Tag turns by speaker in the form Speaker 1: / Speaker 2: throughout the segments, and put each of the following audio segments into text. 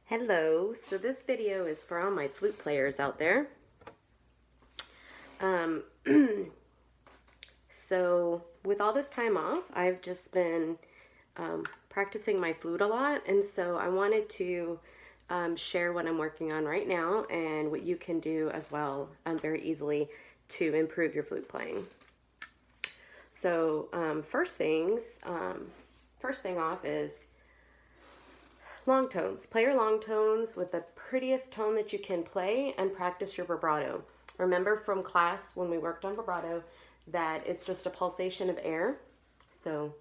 Speaker 1: Hello, so this video is for all my flute players out there. So with all this time off, I've just been practicing my flute a lot, and so I wanted to share what I'm working on right now and what you can do as well very easily to improve your flute playing. So first thing off is long tones. Play your long tones with the prettiest tone that you can play and practice your vibrato. Remember from class when we worked on vibrato that it's just a pulsation of air. So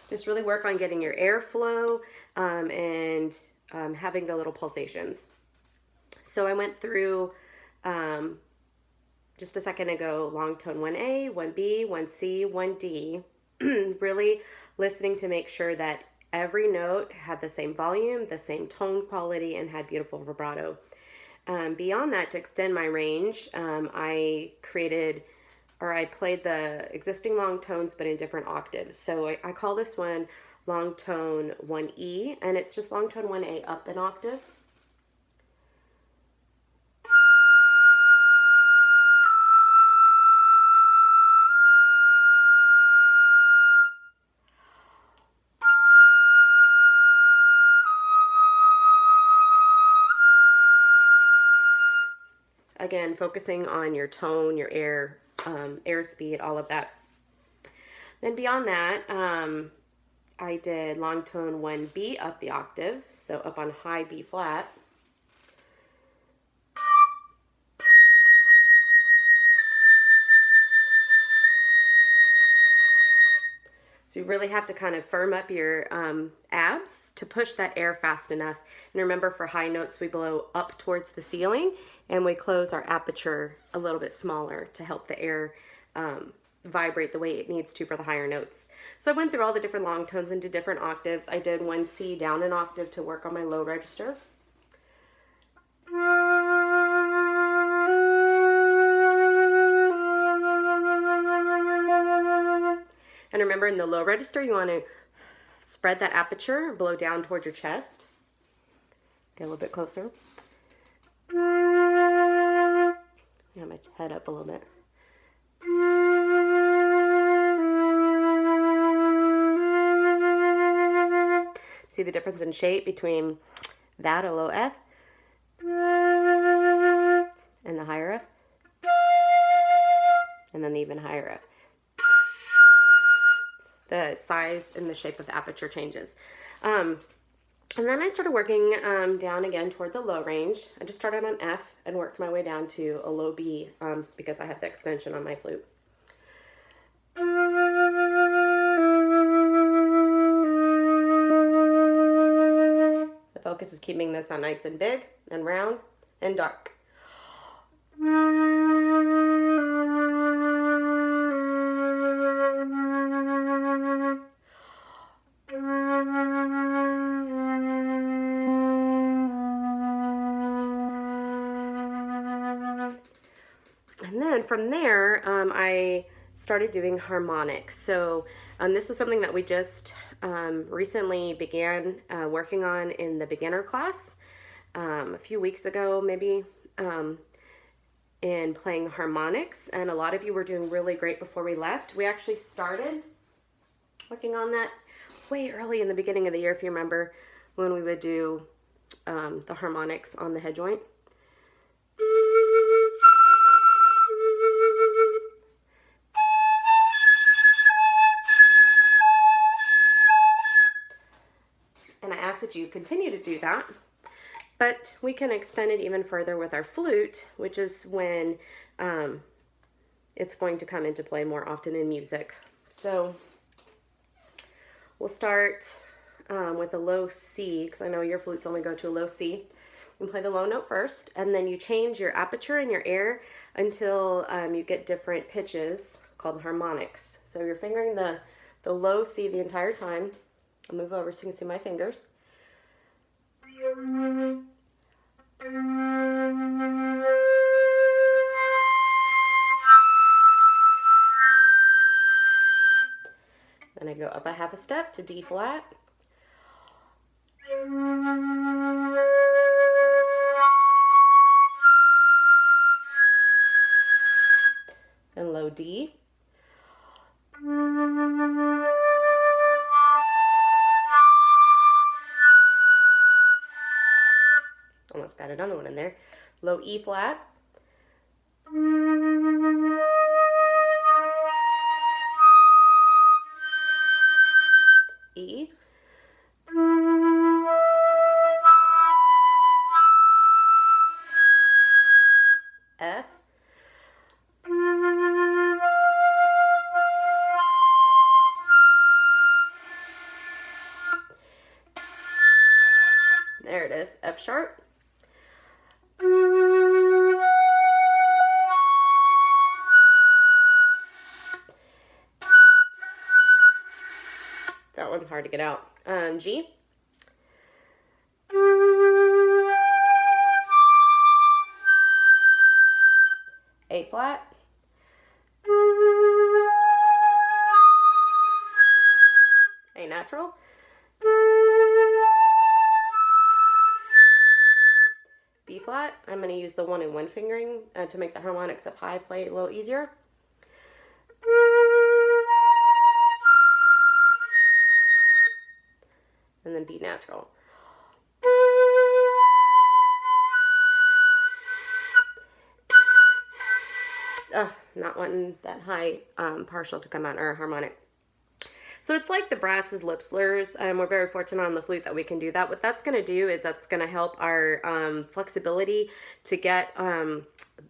Speaker 1: just really work on getting your airflow and having the little pulsations. So I went through just a second ago, long tone 1A, 1B, 1C, 1D, really listening to make sure that every note had the same volume, the same tone quality, and had beautiful vibrato. Beyond that, to extend my range, I played the existing long tones, but in different octaves. So I call this one long tone 1E, and it's just long tone 1A up an octave. Again, focusing on your tone, your air speed, all of that. Then beyond that, I did long tone 1B up the octave, so up on high B flat. So you really have to kind of firm up your abs to push that air fast enough. And remember, for high notes, we blow up towards the ceiling and we close our aperture a little bit smaller to help the air vibrate the way it needs to for the higher notes. So I went through all the different long tones into different octaves. I did 1C down an octave to work on my low register. And remember, in the low register, you want to spread that aperture, blow down toward your chest. Get a little bit closer. Have my head up a little bit. See the difference in shape between that, a low F, and the higher F, and then the even higher F. The size and the shape of the aperture changes. And then I started working down again toward the low range. I just started on F and worked my way down to a low B because I have the extension on my flute. The focus is keeping this on nice and big and round and dark. And then from there, I started doing harmonics. So this is something that we just recently began working on in the beginner class a few weeks ago, maybe, in playing harmonics. And a lot of you were doing really great before we left. We actually started working on that way early in the beginning of the year, if you remember, when we would do the harmonics on the head joint. And I ask that you continue to do that, but we can extend it even further with our flute, which is when it's going to come into play more often in music. So we'll start with a low C, because I know your flutes only go to a low C. You can play the low note first, and then you change your aperture and your air until you get different pitches called harmonics. So you're fingering the low C the entire time. I'll move over so you can see my fingers. then go up a half a step to D flat. And low D. Almost got another one in there. Low E flat. E. F. There it is, F sharp. That one's hard to get out. G. A flat. A natural. B flat. I'm going to use the 1 and 1 fingering to make the harmonics up high play a little easier. And then B natural. Not wanting that high partial to come out, or harmonic. So it's like the brass's lip slurs. We're very fortunate on the flute that we can do that. What that's going to do is that's going to help our flexibility to get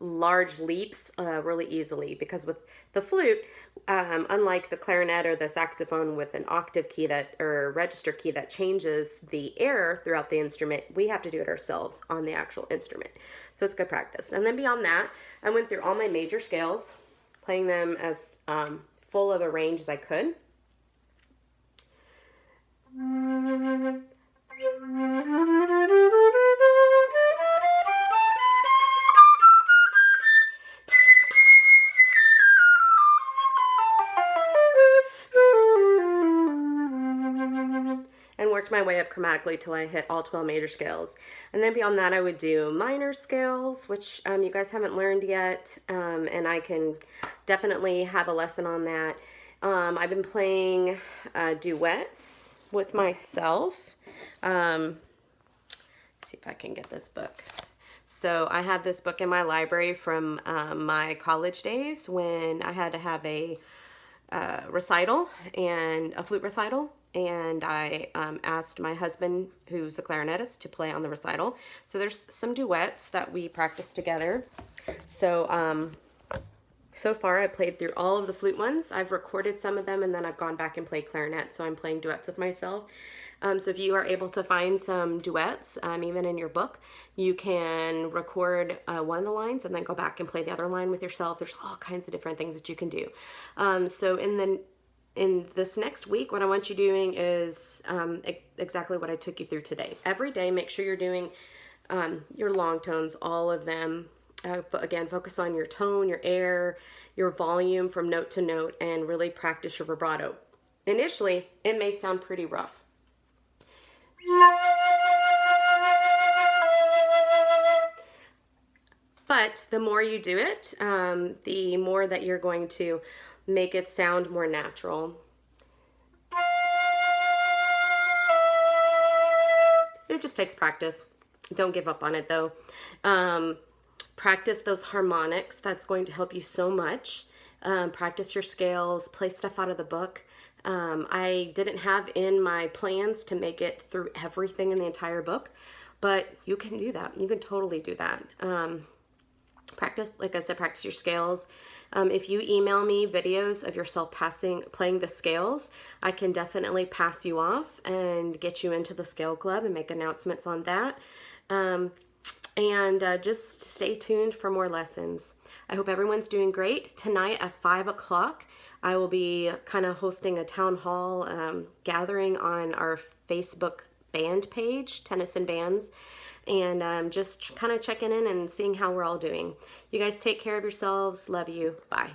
Speaker 1: large leaps really easily, because with the flute, unlike the clarinet or the saxophone with an octave key that, or register key that changes the air throughout the instrument, we have to do it ourselves on the actual instrument. So it's good practice. And then beyond that, I went through all my major scales, playing them as full of a range as I could. And worked my way up chromatically till I hit all 12 major scales. And then beyond that, I would do minor scales, which you guys haven't learned yet, and I can definitely have a lesson on that. I've been playing duets with myself. Let's see if I can get this book. So I have this book in my library from my college days when I had to have a recital, and a flute recital, and I asked my husband, who's a clarinetist, to play on the recital. So there's some duets that we practiced together. So so far I played through all of the flute ones. I've recorded some of them, and then I've gone back and played clarinet, so I'm playing duets with myself. So if you are able to find some duets, even in your book, you can record one of the lines and then go back and play the other line with yourself. There's all kinds of different things that you can do. So in this next week, what I want you doing is exactly what I took you through today. Every day, make sure you're doing your long tones, all of them. But again, focus on your tone, your air, your volume from note to note, and really practice your vibrato. Initially, it may sound pretty rough. But the more you do it, the more that you're going to make it sound more natural. It just takes practice. Don't give up on it, though. Practice those harmonics. That's going to help you so much. Practice your scales. Play stuff out of the book. I didn't have in my plans to make it through everything in the entire book, but you can do that. You can totally do that. Practice, like I said, practice your scales. If you email me videos of yourself playing the scales, I can definitely pass you off and get you into the scale club and make announcements on that. Just stay tuned for more lessons. I hope everyone's doing great. Tonight at 5 o'clock, I will be kind of hosting a town hall gathering on our Facebook band page, Tennyson Bands, and just kind of checking in and seeing how we're all doing. You guys take care of yourselves. Love you. Bye.